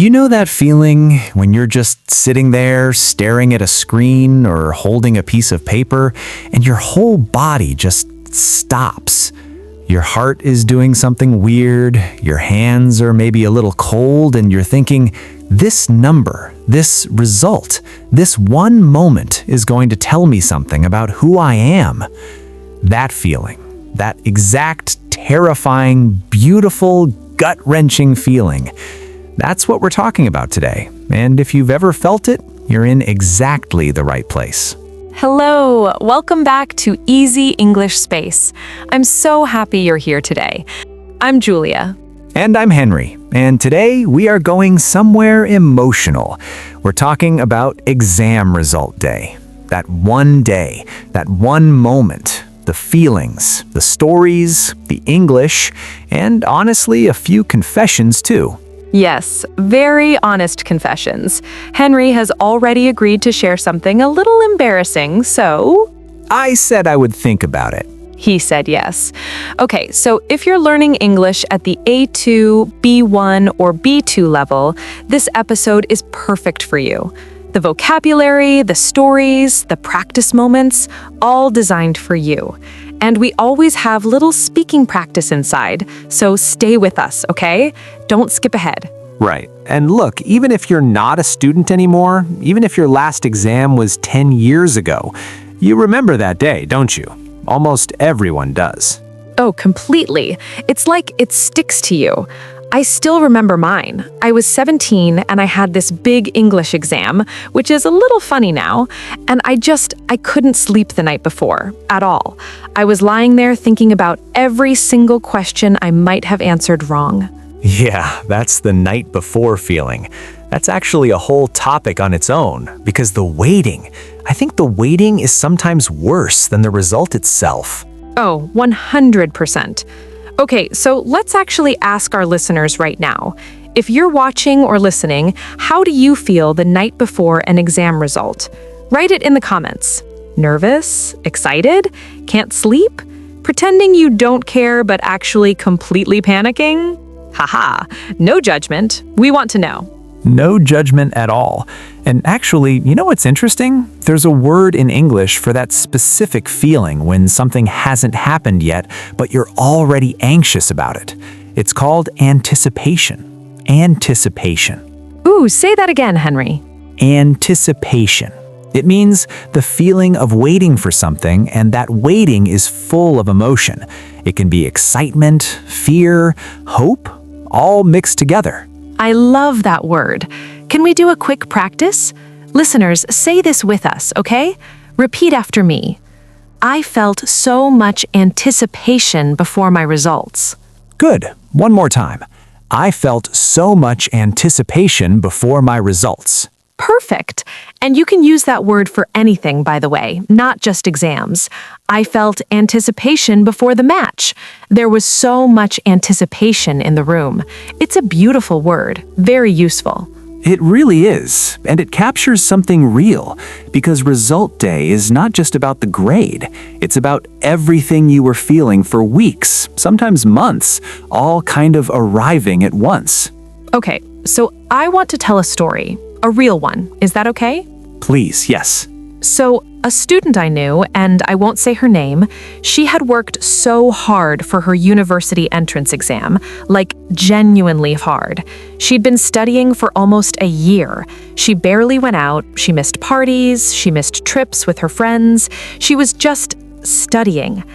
You know that feeling when you're just sitting there staring at a screen or holding a piece of paper and your whole body just stops? Your heart is doing something weird, your hands are maybe a little cold, and you're thinking, this number, this result, this one moment is going to tell me something about who I am. That feeling, that exact terrifying, beautiful, gut-wrenching feeling. That's what we're talking about today. And if you've ever felt it, you're in exactly the right place. Hello, welcome back to Easy English Space. I'm so happy you're here today. I'm Julia. And I'm Henry, and today we are going somewhere emotional. We're talking about exam result day. That one moment, the feelings, the stories, the English, and honestly, a few confessions too. Yes, very honest confessions. Henry has already agreed to share something a little embarrassing, so... I said I would think about it. He said yes. Okay, so if you're learning English at the A2, B1, or B2 level, this episode is perfect for you. The vocabulary, the stories, the practice moments, all designed for you. And we always have little speaking practice inside, so stay with us, okay? Don't skip ahead. Right. And look, even if you're not a student anymore, even if your last exam was 10 years ago, you remember that day, don't you? Almost everyone does. Oh, completely. It's like it sticks to you. I still remember mine. I was 17 and I had this big English exam, which is a little funny now, and I couldn't sleep the night before, at all. I was lying there thinking about every single question I might have answered wrong. Yeah, that's the night before feeling. That's actually a whole topic on its own, because I think the waiting is sometimes worse than the result itself. Oh, 100%. Okay, so let's actually ask our listeners right now. If you're watching or listening, how do you feel the night before an exam result? Write it in the comments. Nervous? Excited? Can't sleep? Pretending you don't care but actually completely panicking? Haha, no judgment. We want to know. No judgment at all. And actually, you know what's interesting? There's a word in English for that specific feeling when something hasn't happened yet, but you're already anxious about it. It's called anticipation. Anticipation. Ooh, say that again, Henry. Anticipation. It means the feeling of waiting for something, and that waiting is full of emotion. It can be excitement, fear, hope, all mixed together. I love that word. Can we do a quick practice? Listeners, say this with us, okay? Repeat after me. I felt so much anticipation before my results. Good. One more time. I felt so much anticipation before my results. Perfect. And you can use that word for anything, by the way, not just exams. I felt anticipation before the match. There was so much anticipation in the room. It's a beautiful word, very useful. It really is, and it captures something real, because result day is not just about the grade. It's about everything you were feeling for weeks, sometimes months, all kind of arriving at once. Okay, so I want to tell a story. A real one. Is that okay? Please, yes. So, a student I knew, and I won't say her name, she had worked so hard for her university entrance exam, like genuinely hard. She'd been studying for almost a year. She barely went out, she missed parties, she missed trips with her friends. She was just studying.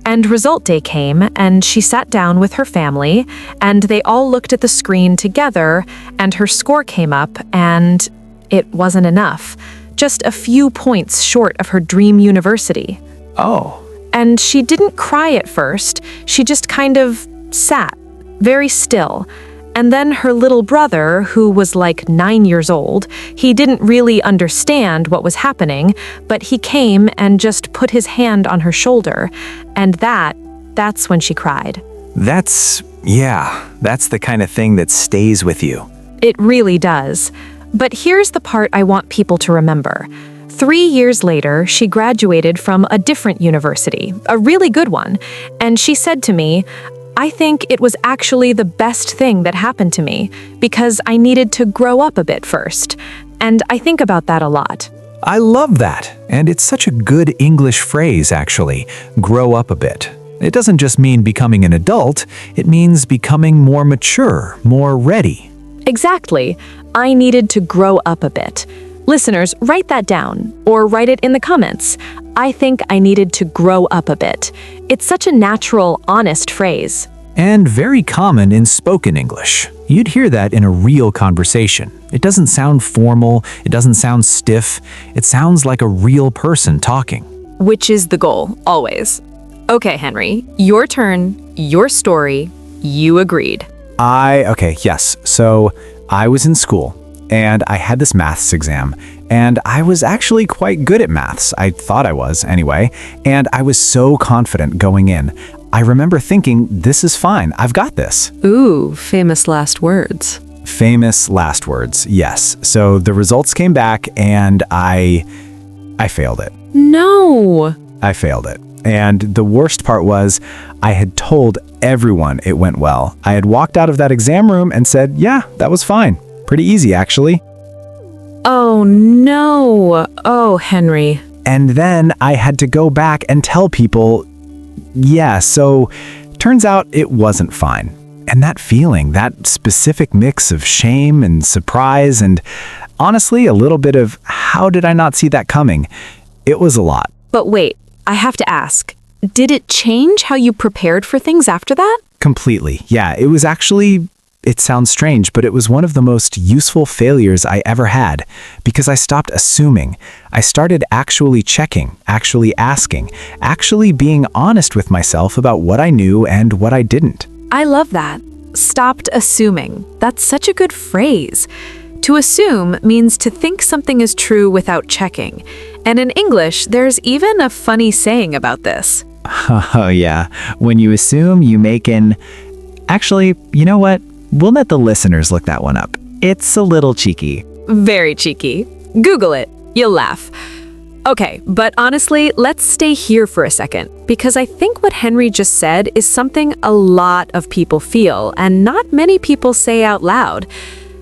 And result day came, and she sat down with her family, and they all looked at the screen together, and her score came up, and it wasn't enough. Just a few points short of her dream university. Oh. And she didn't cry at first. She just kind of sat, very still. And then her little brother, who was like 9 years old, he didn't really understand what was happening, but he came and just put his hand on her shoulder. And that's when she cried. That's the kind of thing that stays with you. It really does. But here's the part I want people to remember. 3 years later, she graduated from a different university, a really good one. And she said to me, I think it was actually the best thing that happened to me because I needed to grow up a bit first. And I think about that a lot. I love that, and it's such a good English phrase, actually. Grow up a bit. It doesn't just mean becoming an adult, it means becoming more mature, more ready. Exactly. I needed to grow up a bit. Listeners, write that down or write it in the comments. I think I needed to grow up a bit. It's such a natural, honest phrase. And very common in spoken English. You'd hear that in a real conversation. It doesn't sound formal, it doesn't sound stiff, it sounds like a real person talking. Which is the goal, always. Okay, Henry, your turn, your story, you agreed. Yes. So I was in school and I had this maths exam and I was actually quite good at maths. I thought I was anyway, and I was so confident going in. I remember thinking, this is fine, I've got this. Ooh, famous last words. Famous last words, yes. So the results came back and I failed it. No. I failed it. And the worst part was, I had told everyone it went well. I had walked out of that exam room and said, yeah, that was fine. Pretty easy, actually. Oh, no. Oh, Henry. And then I had to go back and tell people, yeah, so turns out it wasn't fine. And that feeling, that specific mix of shame and surprise and honestly a little bit of how did I not see that coming? It was a lot. But wait, I have to ask, did it change how you prepared for things after that? Completely. Yeah, it was actually, it sounds strange, but it was one of the most useful failures I ever had because I stopped assuming. I started actually checking, actually asking, actually being honest with myself about what I knew and what I didn't. I love that. Stopped assuming. That's such a good phrase. To assume means to think something is true without checking. And in English, there's even a funny saying about this. Oh yeah, when you assume, you make an... Actually, you know what? We'll let the listeners look that one up. It's a little cheeky. Very cheeky. Google it. You'll laugh. Okay, but honestly, let's stay here for a second, because I think what Henry just said is something a lot of people feel, and not many people say out loud.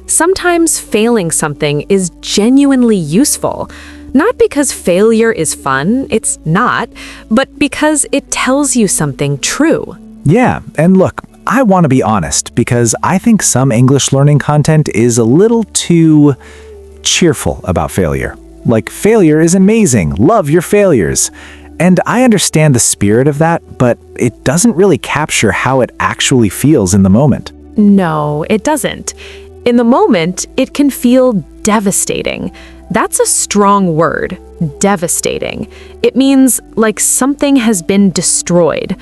Sometimes failing something is genuinely useful. Not because failure is fun, it's not, but because it tells you something true. Yeah, and look, I want to be honest, because I think some English learning content is a little too cheerful about failure. Like, failure is amazing, love your failures. And I understand the spirit of that, but it doesn't really capture how it actually feels in the moment. No, it doesn't. In the moment, it can feel devastating. That's a strong word, devastating. It means like something has been destroyed,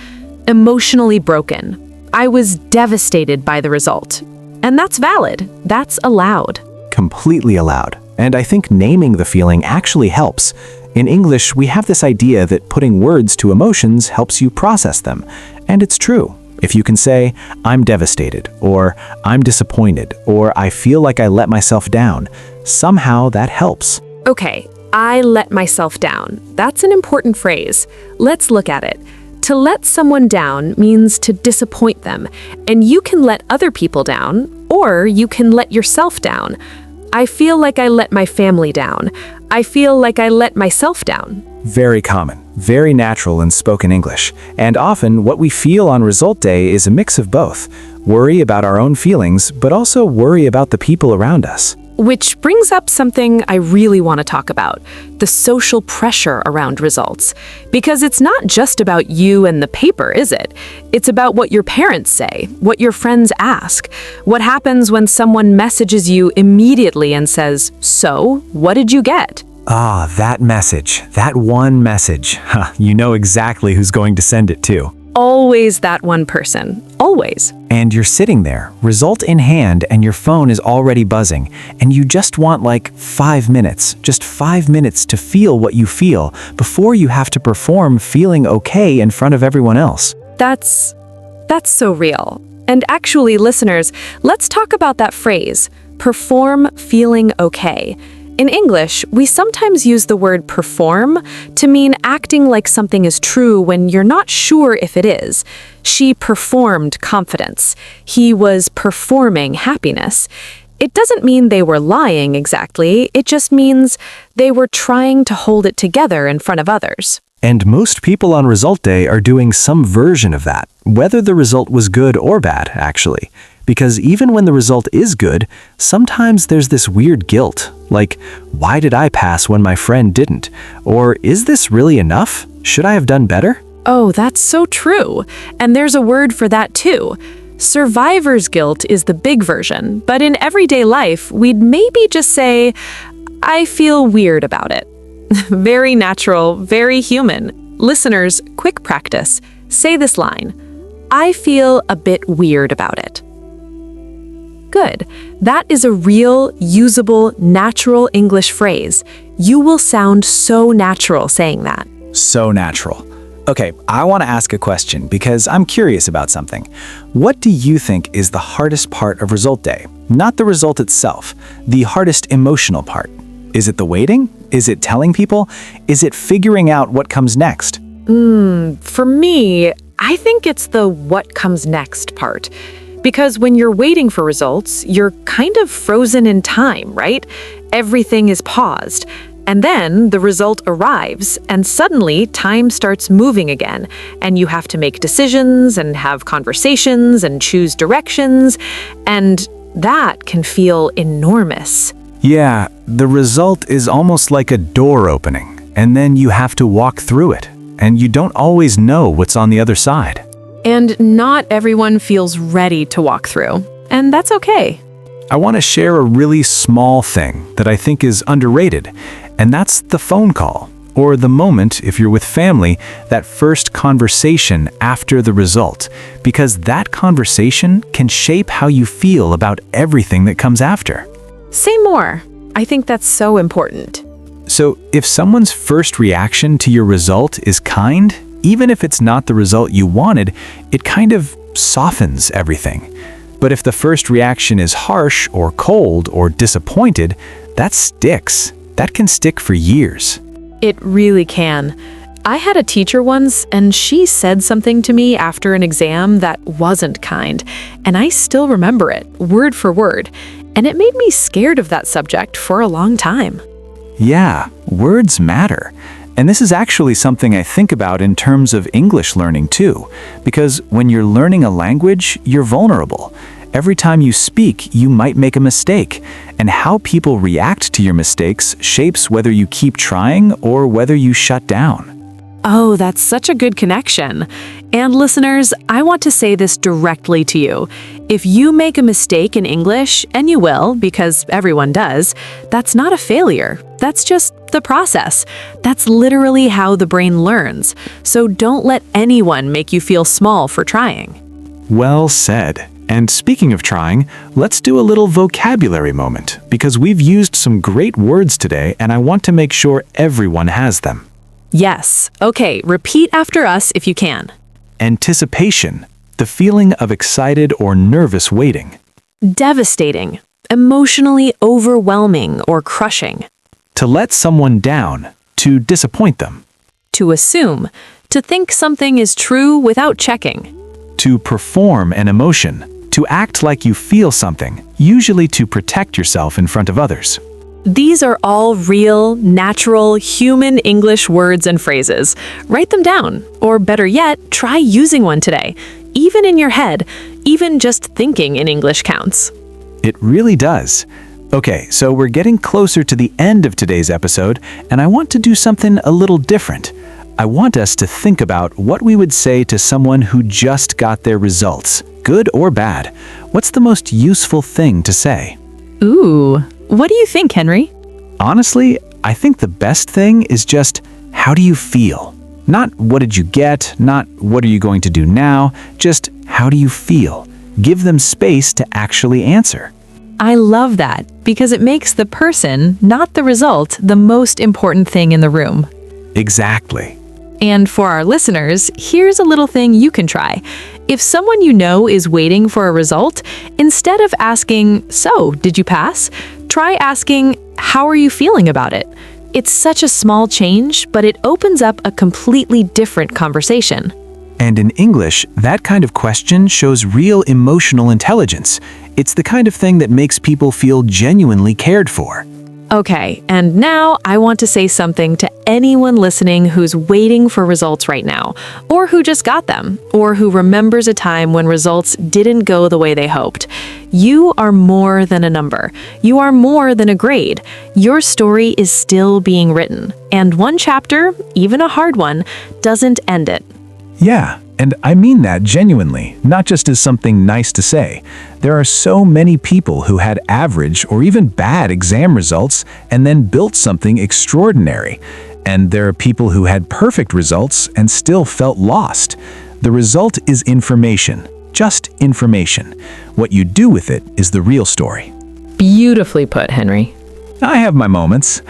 emotionally broken. I was devastated by the result. And that's valid. That's allowed. Completely allowed. And I think naming the feeling actually helps. In English, we have this idea that putting words to emotions helps you process them. And it's true. If you can say, I'm devastated, or I'm disappointed, or I feel like I let myself down, somehow that helps. Okay, I let myself down. That's an important phrase. Let's look at it. To let someone down means to disappoint them, and you can let other people down, or you can let yourself down. I feel like I let my family down. I feel like I let myself down. Very common, very natural in spoken English, and often what we feel on result day is a mix of both. Worry about our own feelings, but also worry about the people around us. Which brings up something I really want to talk about, the social pressure around results. Because it's not just about you and the paper, is it? It's about what your parents say, what your friends ask, what happens when someone messages you immediately and says, "So, what did you get?" Ah, that message, that one message. You know exactly who's going to send it to. Always that one person. Always. And you're sitting there, result in hand, and your phone is already buzzing, and you just want like 5 minutes, just 5 minutes to feel what you feel before you have to perform feeling okay in front of everyone else. That's so real. And actually, listeners, let's talk about that phrase, perform feeling okay. In English, we sometimes use the word perform to mean acting like something is true when you're not sure if it is. She performed confidence. He was performing happiness. It doesn't mean they were lying exactly, it just means they were trying to hold it together in front of others. And most people on result day are doing some version of that, whether the result was good or bad, actually. Because even when the result is good, sometimes there's this weird guilt, like, why did I pass when my friend didn't? Or is this really enough? Should I have done better? Oh, that's so true. And there's a word for that too. Survivor's guilt is the big version, but in everyday life, we'd maybe just say, I feel weird about it. Very natural, very human. Listeners, quick practice. Say this line. I feel a bit weird about it. Good. That is a real, usable, natural English phrase. You will sound so natural saying that. So natural. Okay, I want to ask a question because I'm curious about something. What do you think is the hardest part of result day? Not the result itself, the hardest emotional part. Is it the waiting? Is it telling people? Is it figuring out what comes next? For me, I think it's the what comes next part. Because when you're waiting for results, you're kind of frozen in time, right? Everything is paused. And then the result arrives, and suddenly time starts moving again, and you have to make decisions and have conversations and choose directions, and that can feel enormous. Yeah, the result is almost like a door opening, and then you have to walk through it, and you don't always know what's on the other side. And not everyone feels ready to walk through, and that's okay. I want to share a really small thing that I think is underrated, and that's the phone call, or the moment, if you're with family, that first conversation after the result, because that conversation can shape how you feel about everything that comes after. Say more. I think that's so important. So, if someone's first reaction to your result is kind, even if it's not the result you wanted, it kind of softens everything. But if the first reaction is harsh or cold or disappointed, that sticks. That can stick for years. It really can. I had a teacher once, and she said something to me after an exam that wasn't kind, and I still remember it, word for word, and it made me scared of that subject for a long time. Yeah, words matter. And this is actually something I think about in terms of English learning too, because when you're learning a language, you're vulnerable. Every time you speak, you might make a mistake, and how people react to your mistakes shapes whether you keep trying or whether you shut down. Oh, that's such a good connection. And listeners, I want to say this directly to you. If you make a mistake in English, and you will, because everyone does, that's not a failure. That's just the process. That's literally how the brain learns. So don't let anyone make you feel small for trying. Well said. And speaking of trying, let's do a little vocabulary moment, because we've used some great words today, and I want to make sure everyone has them. Yes. Okay, repeat after us if you can. Anticipation, the feeling of excited or nervous waiting. Devastating, emotionally overwhelming or crushing. To let someone down, to disappoint them. To assume, to think something is true without checking. To perform an emotion, to act like you feel something, usually to protect yourself in front of others. These are all real, natural, human English words and phrases. Write them down, or better yet, try using one today. Even in your head, even just thinking in English counts. It really does. Okay, so we're getting closer to the end of today's episode, and I want to do something a little different. I want us to think about what we would say to someone who just got their results, good or bad. What's the most useful thing to say? Ooh, what do you think, Henry? Honestly, I think the best thing is just, how do you feel? Not what did you get, not what are you going to do now, just how do you feel? Give them space to actually answer. I love that, because it makes the person, not the result, the most important thing in the room. Exactly. And for our listeners, here's a little thing you can try. If someone you know is waiting for a result, instead of asking, "So, did you pass?" try asking, "How are you feeling about it?" It's such a small change, but it opens up a completely different conversation. And in English, that kind of question shows real emotional intelligence. It's the kind of thing that makes people feel genuinely cared for. Okay, and now I want to say something to anyone listening who's waiting for results right now, or who just got them, or who remembers a time when results didn't go the way they hoped. You are more than a number. You are more than a grade. Your story is still being written, and one chapter, even a hard one, doesn't end it. Yeah, and I mean that genuinely, not just as something nice to say. There are so many people who had average or even bad exam results and then built something extraordinary. And there are people who had perfect results and still felt lost. The result is information, just information. What you do with it is the real story. Beautifully put, Henry. I have my moments.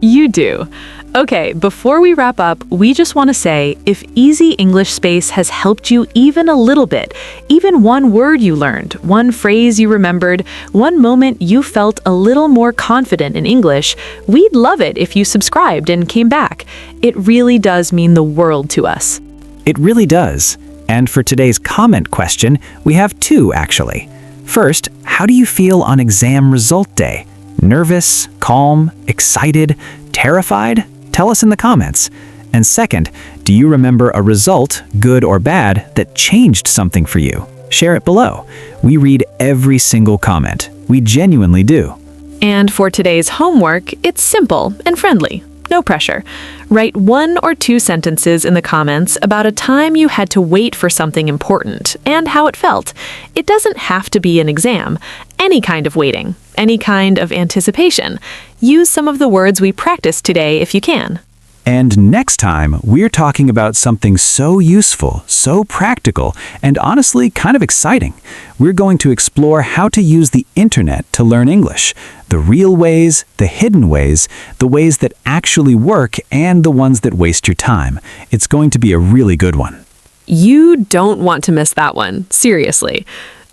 You do. Okay, before we wrap up, we just want to say, if Easy English Space has helped you even a little bit, even one word you learned, one phrase you remembered, one moment you felt a little more confident in English, we'd love it if you subscribed and came back. It really does mean the world to us. It really does. And for today's comment question, we have two actually. First, how do you feel on exam result day? Nervous, calm, excited, terrified? Tell us in the comments. And second, do you remember a result, good or bad, that changed something for you? Share it below. We read every single comment. We genuinely do. And for today's homework, it's simple and friendly. No pressure. Write 1 or 2 sentences in the comments about a time you had to wait for something important and how it felt. It doesn't have to be an exam. Any kind of waiting, any kind of anticipation. Use some of the words we practiced today if you can. And next time, we're talking about something so useful, so practical, and honestly kind of exciting. We're going to explore how to use the internet to learn English. The real ways, the hidden ways, the ways that actually work, and the ones that waste your time. It's going to be a really good one. You don't want to miss that one, seriously.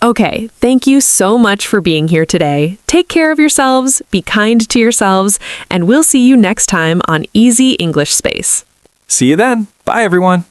Okay, thank you so much for being here today. Take care of yourselves, be kind to yourselves, and we'll see you next time on Easy English Space. See you then. Bye, everyone.